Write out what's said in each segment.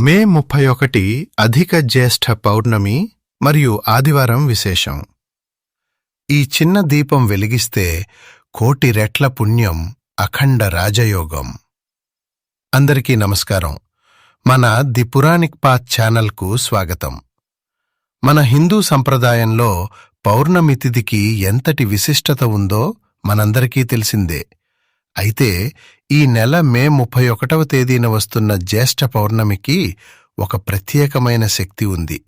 మే 31 అధిక జ్యేష్ఠ పౌర్ణమి మరియు ఆదివారం విశేషం. ఈ చిన్న దీపం వెలిగిస్తే కోటి రెట్ల పుణ్యం, అఖండ రాజయోగం. అందరికీ నమస్కారం. మన ది పురాణిక్ పాత్ ఛానల్కు స్వాగతం. మన హిందూ సంప్రదాయంలో పౌర్ణమి తిథికి ఎంతటి విశిష్టత ఉందో మనందరికీ తెలిసిందే. అయితే ఈ నెల మే 31వ తేదీన వస్తున్న జ్యేష్ఠ పౌర్ణమికి ఒక ప్రత్యేకమైన శక్తి ఉంది.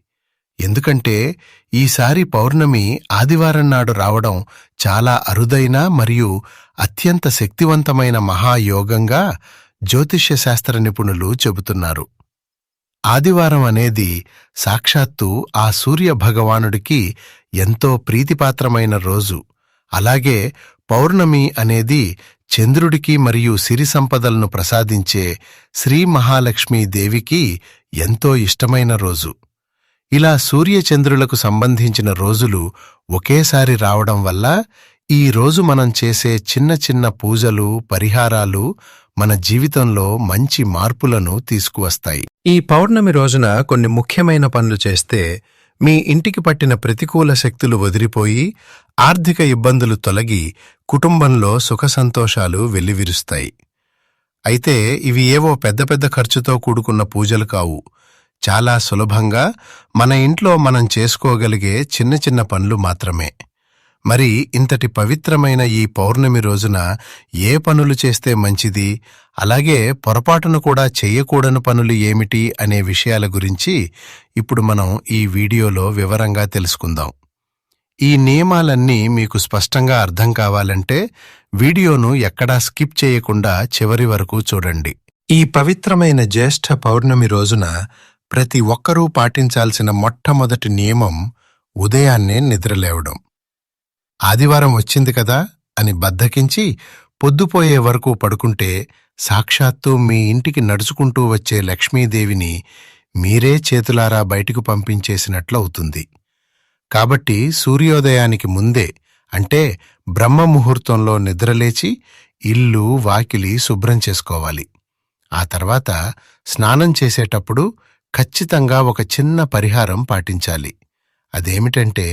ఎందుకంటే ఈసారి పౌర్ణమి ఆదివారం నాడు రావడం చాలా అరుదైన మరియు అత్యంత శక్తివంతమైన మహాయోగంగా జ్యోతిష్య శాస్త్ర నిపుణులు చెబుతున్నారు. ఆదివారం అనేది సాక్షాత్తు ఆ సూర్య భగవానుడికి ఎంతో ప్రీతిపాత్రమైన రోజు. అలాగే పౌర్ణమి అనేది చంద్రుడికి మరియు సిరి సంపదలను ప్రసాదించే శ్రీ మహాలక్ష్మీదేవికి ఎంతో ఇష్టమైన రోజు. ఇలా సూర్యచంద్రులకు సంబంధించిన రోజులు ఒకేసారి రావడం వల్ల ఈ రోజు మనం చేసే చిన్న చిన్న పూజలు, పరిహారాలు మన జీవితంలో మంచి మార్పులను తీసుకువస్తాయి. ఈ పౌర్ణమి రోజున కొన్ని ముఖ్యమైన పనులు చేస్తే మీ ఇంటికి పట్టిన ప్రతికూల శక్తులు వదిలిపోయి ఆర్థిక ఇబ్బందులు తొలగి కుటుంబంలో సుఖ సంతోషాలు వెల్లివిరుస్తాయి. అయితే ఇవి ఏవో పెద్ద పెద్ద ఖర్చుతో కూడుకున్న పూజలు కావు. చాలా సులభంగా మన ఇంట్లో మనం చేసుకోగలిగే చిన్న చిన్న పనులు మాత్రమే. మరి ఇంతటి పవిత్రమైన ఈ పౌర్ణమి రోజున ఏ పనులు చేస్తే మంచిది, అలాగే పొరపాటును కూడా చెయ్యకూడని పనులు ఏమిటి అనే విషయాల గురించి ఇప్పుడు మనం ఈ వీడియోలో వివరంగా తెలుసుకుందాం. ఈ నియమాలన్నీ మీకు స్పష్టంగా అర్థం కావాలంటే వీడియోను ఎక్కడా స్కిప్ చేయకుండా చివరి వరకు చూడండి. ఈ పవిత్రమైన జ్యేష్ఠ పౌర్ణమి రోజున ప్రతి ఒక్కరూ పాటించాల్సిన మొట్టమొదటి నియమం ఉదయాన్నే నిద్రలేవడం. ఆదివారం వచ్చింది కదా అని బద్ధకించి పొద్దుపోయే వరకు పడుకుంటే సాక్షాత్తు మీ ఇంటికి నడుచుకుంటూ వచ్చే లక్ష్మీదేవిని మీరే చేతులారా బయటికి పంపించేసినట్లవుతుంది. కాబట్టి సూర్యోదయానికి ముందే, అంటే బ్రహ్మముహూర్తంలో నిద్రలేచి ఇల్లు, వాకిలి శుభ్రం చేసుకోవాలి. ఆ తర్వాత స్నానం చేసేటప్పుడు ఖచ్చితంగా ఒక చిన్న పరిహారం పాటించాలి. అదేమిటంటే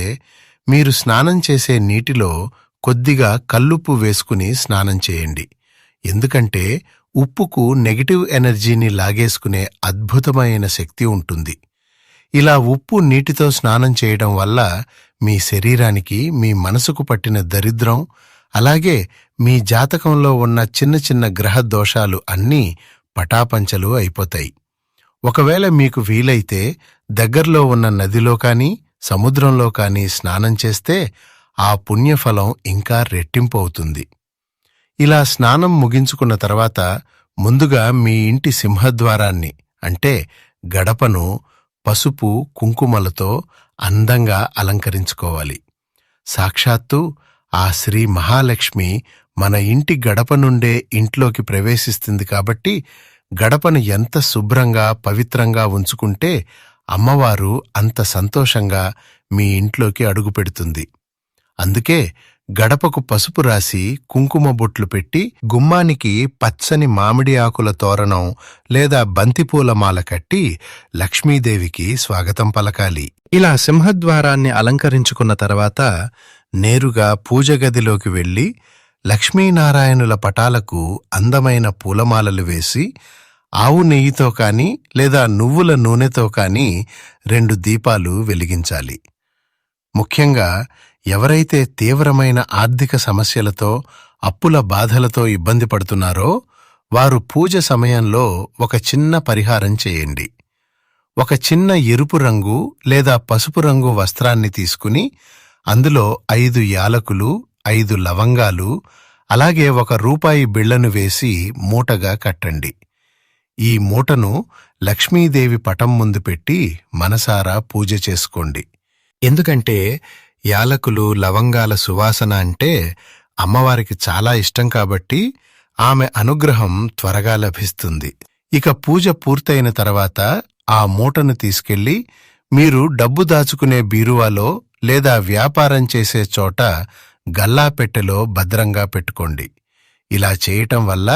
మీరు స్నానం చేసే నీటిలో కొద్దిగా కల్లుప్పు వేసుకుని స్నానం చేయండి. ఎందుకంటే ఉప్పుకు నెగటివ్ ఎనర్జీని లాగేసుకునే అద్భుతమైన శక్తి ఉంటుంది. ఇలా ఉప్పు నీటితో స్నానం చేయడం వల్ల మీ శరీరానికి, మీ మనసుకు పట్టిన దరిద్రం, అలాగే మీ జాతకంలో ఉన్న చిన్న చిన్న గ్రహ దోషాలు అన్నీ పటాపంచలు అయిపోతాయి. ఒకవేళ మీకు వీలైతే దగ్గర్లో ఉన్న నదిలో కానీ సముద్రంలో కానీ స్నానం చేస్తే ఆ పుణ్యఫలం ఇంకా రెట్టింపు అవుతుంది. ఇలా స్నానం ముగించుకున్న తర్వాత ముందుగా మీ ఇంటి సింహద్వారాన్ని, అంటే గడపను పసుపు, కుంకుమలతో అందంగా అలంకరించుకోవాలి. సాక్షాత్తు ఆ శ్రీ మహాలక్ష్మి మన ఇంటి గడప నుండే ఇంట్లోకి ప్రవేశిస్తుంది. కాబట్టి గడపను ఎంత శుభ్రంగా, పవిత్రంగా ఉంచుకుంటే అమ్మవారు అంత సంతోషంగా మీ ఇంట్లోకి అడుగుపెడుతుంది. అందుకే గడపకు పసుపు రాసి కుంకుమ బొట్లు పెట్టి గుమ్మానికి పచ్చని మామిడి ఆకుల తోరణం లేదా బంతిపూల మాల కట్టి లక్ష్మీదేవికి స్వాగతం పలకాలి. ఇలా సింహద్వారాన్ని అలంకరించుకున్న తర్వాత నేరుగా పూజగదిలోకి వెళ్లి లక్ష్మీనారాయణుల పటాలకు అందమైన పూలమాలలు వేసి ఆవు నెయ్యితో కానీ లేదా నువ్వుల నూనెతో కానీ 2 దీపాలు వెలిగించాలి. ముఖ్యంగా ఎవరైతే తీవ్రమైన ఆర్థిక సమస్యలతో, అప్పుల బాధలతో ఇబ్బంది పడుతున్నారో వారు పూజ సమయంలో ఒక చిన్న పరిహారం చేయండి. ఒక చిన్న ఎరుపు రంగు లేదా పసుపు రంగు వస్త్రాన్ని తీసుకుని అందులో 5 యాలకులు, 5 లవంగాలు, అలాగే 1 రూపాయి బిళ్లను వేసి మూటగా కట్టండి. ఈ మూటను లక్ష్మీదేవి పటం ముందు పెట్టి మనసారా పూజ చేసుకోండి. ఎందుకంటే యాలకులు, లవంగాల సువాసన అంటే అమ్మవారికి చాలా ఇష్టం కాబట్టి ఆమె అనుగ్రహం త్వరగా లభిస్తుంది. ఇక పూజ పూర్తయిన తర్వాత ఆ మూటను తీసుకెళ్లి మీరు డబ్బు దాచుకునే బీరువాలో లేదా వ్యాపారం చేసే చోట గల్లాపెట్టెలో భద్రంగా పెట్టుకోండి. ఇలా చేయటం వల్ల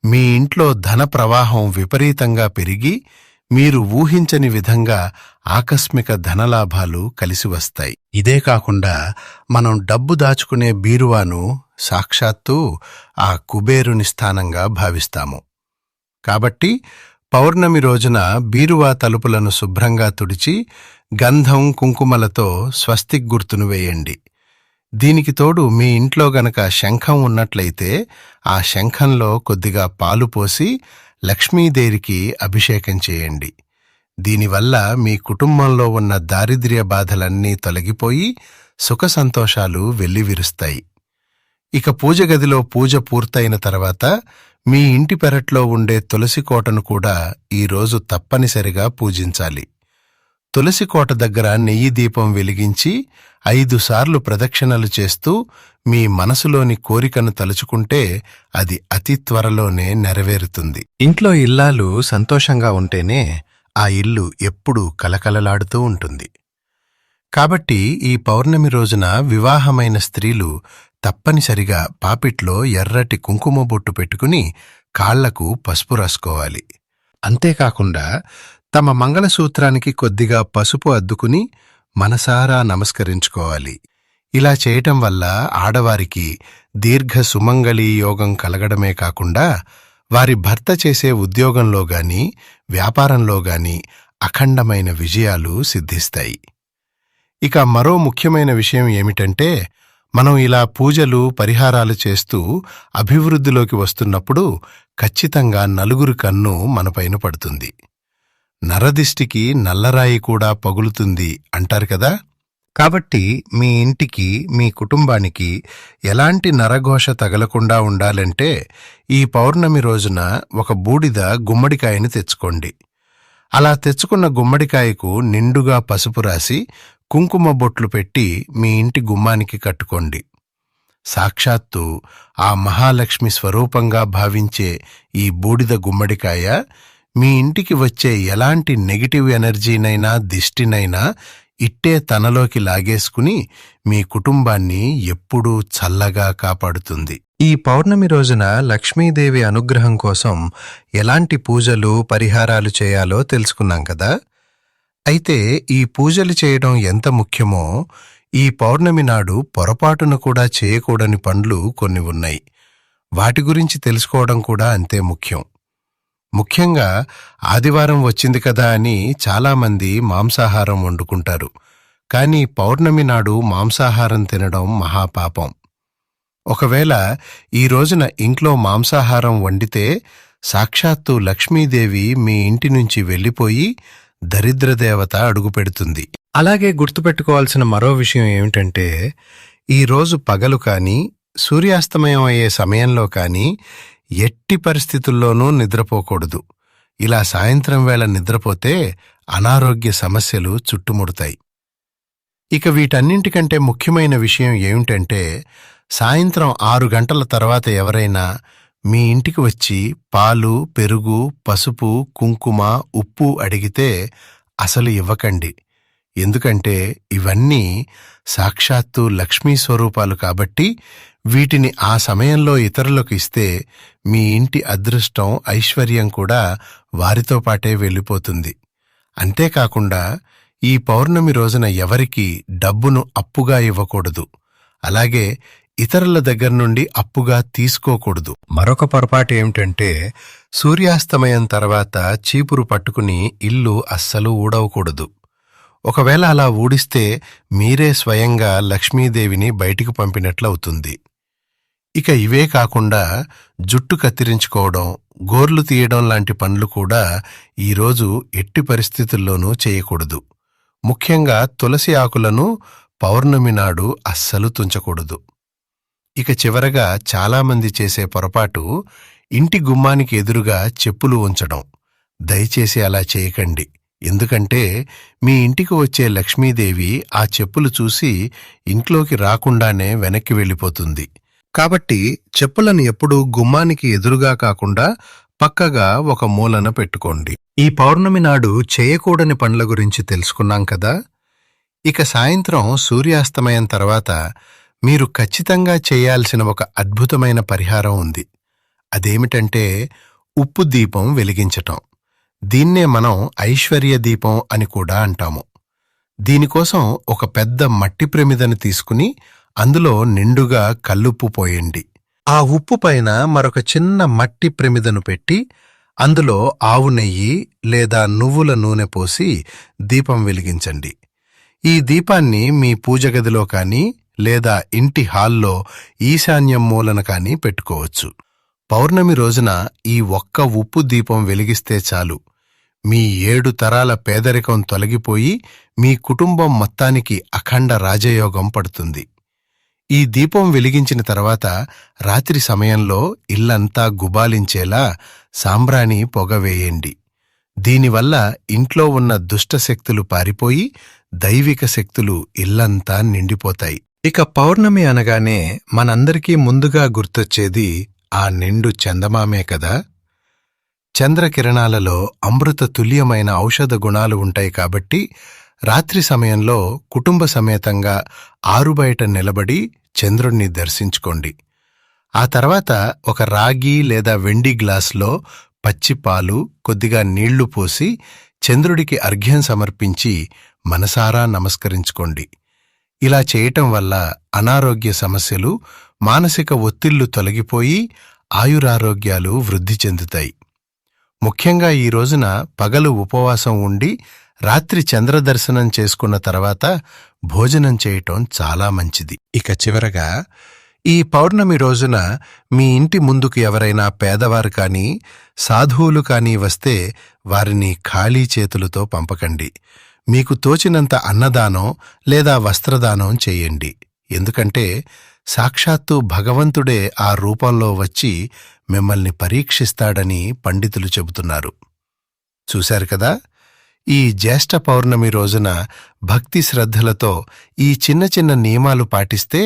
మీ ఇంట్లో ధన ప్రవాహం విపరీతంగా పెరిగి మీరు ఊహించని విధంగా ఆకస్మిక ధనలాభాలు కలిసి వస్తాయి. ఇదే కాకుండా మనం డబ్బు దాచుకునే బీరువాను సాక్షాత్తు ఆ కుబేరుని స్థానంగా భావిస్తాము. కాబట్టి పౌర్ణమి రోజున బీరువా తలుపులను శుభ్రంగా తుడిచి గంధం కుంకుమలతో స్వస్తిక్ గుర్తును వేయండి. దీనికి తోడు మీ ఇంట్లో గనక శంఖం ఉన్నట్లయితే ఆ శంఖంలో కొద్దిగా పాలు పోసి లక్ష్మీదేవికి అభిషేకం చేయండి. దీనివల్ల మీ కుటుంబంలో ఉన్న దారిద్ర్య బాధలన్నీ తొలగిపోయి సుఖ సంతోషాలు వెల్లివిరుస్తాయి. ఇక పూజ గదిలో పూజ పూర్తయిన తర్వాత మీ ఇంటి పెరట్లో ఉండే తులసి కోటను కూడా ఈరోజు తప్పనిసరిగా పూజించాలి. తులసి కోట దగ్గర నెయ్యి దీపం వెలిగించి 5 సార్లు ప్రదక్షిణలు చేస్తూ మీ మనసులోని కోరికను తలుచుకుంటే అది అతి త్వరలోనే నెరవేరుతుంది. ఇంట్లో ఇల్లాలు సంతోషంగా ఉంటేనే ఆ ఇల్లు ఎప్పుడూ కలకలలాడుతూ ఉంటుంది. కాబట్టి ఈ పౌర్ణమి రోజున వివాహమైన స్త్రీలు తప్పనిసరిగా పాపిట్లో ఎర్రటి కుంకుమ బొట్టు పెట్టుకుని కాళ్లకు పసుపు రాసుకోవాలి. అంతేకాకుండా తమ మంగళసూత్రానికి కొద్దిగా పసుపు అద్దుకుని మనసారా నమస్కరించుకోవాలి. ఇలా చేయటం వల్ల ఆడవారికి దీర్ఘ సుమంగళీ యోగం కలగడమే కాకుండా వారి భర్త చేసే ఉద్యోగంలో గాని వ్యాపారంలో గాని అఖండమైన విజయాలు సిద్ధిస్తాయి. ఇక మరో ముఖ్యమైన విషయం ఏమిటంటే, మనం ఇలా పూజలు పరిహారాలు చేస్తూ అభివృద్ధిలోకి వస్తున్నప్పుడు ఖచ్చితంగా నలుగురి కన్ను మనపైన పడుతుంది. నరదిష్టికి నల్లరాయి కూడా పగులుతుంది అంటారు కదా. కాబట్టి మీ ఇంటికి మీ కుటుంబానికి ఎలాంటి నరఘోష తగలకుండా ఉండాలంటే ఈ పౌర్ణమి రోజున ఒక బూడిద గుమ్మడికాయని తెచ్చుకోండి. అలా తెచ్చుకున్న గుమ్మడికాయకు నిండుగా పసుపు రాసి కుంకుమ బొట్లు పెట్టి మీ ఇంటి గుమ్మానికి కట్టుకోండి. సాక్షాత్తు ఆ మహాలక్ష్మి స్వరూపంగా భావించే ఈ బూడిద గుమ్మడికాయ మీ ఇంటికి వచ్చే ఎలాంటి నెగిటివ్ ఎనర్జీనైనా దిష్టినైనా ఇట్టే తనలోకి లాగేసుకుని మీ కుటుంబాన్ని ఎప్పుడూ చల్లగా కాపాడుతుంది. ఈ పౌర్ణమి రోజున లక్ష్మీదేవి అనుగ్రహం కోసం ఎలాంటి పూజలు పరిహారాలు చేయాలో తెలుసుకున్నాం కదా. అయితే ఈ పూజలు చేయడం ఎంత ముఖ్యమో ఈ పౌర్ణమి నాడు పొరపాటున కూడా చేయకూడని పనులు కొన్ని ఉన్నాయి. వాటి గురించి తెలుసుకోవడం కూడా అంతే ముఖ్యం. ముఖ్యంగా ఆదివారం వచ్చింది కదా అని చాలామంది మాంసాహారం వండుకుంటారు. కానీ పౌర్ణమి నాడు మాంసాహారం తినడం మహాపాపం. ఒకవేళ ఈ రోజున ఇంట్లో మాంసాహారం వండితే సాక్షాత్తు లక్ష్మీదేవి మీ ఇంటి నుంచి వెళ్ళిపోయి దరిద్రదేవత అడుగుపెడుతుంది. అలాగే గుర్తుపెట్టుకోవాల్సిన మరో విషయం ఏమిటంటే, ఈరోజు పగలు కానీ సూర్యాస్తమయం అయ్యే సమయంలో కానీ ఎట్టి పరిస్థితుల్లోనూ నిద్రపోకూడదు. ఇలా సాయంత్రం వేళ నిద్రపోతే అనారోగ్య సమస్యలు చుట్టుముడతాయి. ఇక వీటన్నింటికంటే ముఖ్యమైన విషయం ఏమిటంటే, సాయంత్రం 6 గంటల తర్వాత ఎవరైనా మీ ఇంటికి వచ్చి పాలు, పెరుగు, పసుపు, కుంకుమ, ఉప్పు అడిగితే అసలు ఇవ్వకండి. ఎందుకంటే ఇవన్నీ సాక్షాత్తు లక్ష్మీ స్వరూపాలు కాబట్టి వీటిని ఆ సమయంలో ఇతరులకు ఇస్తే మీ ఇంటి అదృష్టం, ఐశ్వర్యం కూడా వారితో పాటే వెళ్ళిపోతుంది. అంతేకాకుండా ఈ పౌర్ణమి రోజున ఎవరికీ డబ్బును అప్పుగా ఇవ్వకూడదు. అలాగే ఇతరుల దగ్గర నుండి అప్పుగా తీసుకోకూడదు. మరొక పొరపాటు ఏమిటంటే, సూర్యాస్తమయం తర్వాత చీపురు పట్టుకుని ఇల్లు అస్సలు ఊడవకూడదు. ఒకవేళ అలా ఊడిస్తే మీరే స్వయంగా లక్ష్మీదేవిని బయటికి పంపినట్లవుతుంది. ఇక ఇవే కాకుండా జుట్టు కత్తిరించుకోవడం, గోర్లు తీయడం లాంటి పనులు కూడా ఈరోజు ఎట్టి పరిస్థితుల్లోనూ చేయకూడదు. ముఖ్యంగా తులసి ఆకులను పౌర్ణమి నాడు అస్సలు తుంచకూడదు. ఇక చివరగా చాలామంది చేసే పొరపాటు ఇంటి గుమ్మానికి ఎదురుగా చెప్పులు ఉంచడం. దయచేసి అలా చేయకండి. ఎందుకంటే మీ ఇంటికి వచ్చే లక్ష్మీదేవి ఆ చెప్పులు చూసి ఇంట్లోకి రాకుండానే వెనక్కి వెళ్ళిపోతుంది. కాబట్టి చెప్పులను ఎప్పుడూ గుమ్మానికి ఎదురుగా కాకుండా పక్కగా ఒక మూలన పెట్టుకోండి. ఈ పౌర్ణమి నాడు చేయకూడని పనుల గురించి తెలుసుకున్నాం కదా. ఇక సాయంత్రం సూర్యాస్తమయం తర్వాత మీరు ఖచ్చితంగా చేయాల్సిన ఒక అద్భుతమైన పరిహారం ఉంది. అదేమిటంటే ఉప్పు దీపం వెలిగించటం. దీన్నే మనం ఐశ్వర్య దీపం అని కూడా అంటాము. దీనికోసం ఒక పెద్ద మట్టి ప్రమిదను తీసుకుని అందులో నిండుగా కల్లుప్పు పోయండి. ఆ ఉప్పు పైన మరొక చిన్న మట్టి ప్రమిదను పెట్టి అందులో ఆవు నెయ్యి లేదా నువ్వుల నూనె పోసి దీపం వెలిగించండి. ఈ దీపాన్ని మీ పూజగదిలో కానీ లేదా ఇంటి హాల్లో ఈశాన్యం మూలన కానీ పెట్టుకోవచ్చు. పౌర్ణమి రోజున ఈ ఒక్క ఉప్పు దీపం వెలిగిస్తే చాలు, మీ 7 తరాల పేదరికం తొలగిపోయి మీ కుటుంబం మొత్తానికి అఖండ రాజయోగం పడుతుంది. ఈ దీపం వెలిగించిన తర్వాత రాత్రి సమయంలో ఇల్లంతా గుబాలించేలా సాంబ్రాణి పొగ వేయండి. దీనివల్ల ఇంట్లో ఉన్న దుష్టశక్తులు పారిపోయి దైవిక శక్తులు ఇల్లంతా నిండిపోతాయి. ఇక పౌర్ణమి అనగానే మనందరికీ ముందుగా గుర్తొచ్చేది ఆ నిండు చందమామే కదా. చంద్రకిరణాలలో అమృత తుల్యమైన ఔషధ గుణాలు ఉంటాయి కాబట్టి రాత్రి సమయంలో కుటుంబ సమేతంగా ఆరుబయట నిలబడి చంద్రుణ్ణి దర్శించుకోండి. ఆ తర్వాత ఒక రాగి లేదా వెండి గ్లాసులో పచ్చిపాలు, కొద్దిగా నీళ్లు పోసి చంద్రుడికి అర్ఘ్యం సమర్పించి మనసారా నమస్కరించుకోండి. ఇలా చేయటం వల్ల అనారోగ్య సమస్యలు, మానసిక ఒత్తిళ్లు తొలగిపోయి ఆయురారోగ్యాలు వృద్ధి చెందుతాయి. ముఖ్యంగా ఈ రోజున పగలు ఉపవాసం ఉండి రాత్రి చంద్రదర్శనం చేసుకున్న తర్వాత భోజనం చేయటం చాలా మంచిది. ఇక చివరగా ఈ పౌర్ణమి రోజున మీ ఇంటి ముందుకు ఎవరైనా పేదవారు కానీ సాధువులు కానీ వస్తే వారిని ఖాళీ చేతులతో పంపకండి. మీకు తోచినంత అన్నదానం లేదా వస్త్రదానం చేయండి. ఎందుకంటే సాక్షాత్తు భగవంతుడే ఆ రూపంలో వచ్చి మిమ్మల్ని పరీక్షిస్తాడని పండితులు చెబుతున్నారు. చూశారు కదా, ఈ జ్యేష్ఠ పౌర్ణమి రోజున భక్తి శ్రద్ధలతో ఈ చిన్న చిన్న నియమాలు పాటిస్తే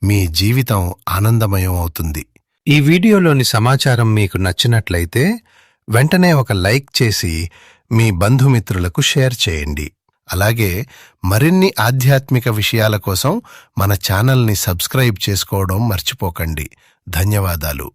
మీ జీవితం ఆనందమయం అవుతుంది. ఈ వీడియోలోని సమాచారం మీకు నచ్చినట్లయితే వెంటనే ఒక లైక్ చేసి మీ బంధుమిత్రులకు షేర్ చేయండి. అలాగే మరిన్ని ఆధ్యాత్మిక విషయాల కోసం మన ఛానల్ని సబ్స్క్రైబ్ చేసుకోవడం మర్చిపోకండి. ధన్యవాదాలు.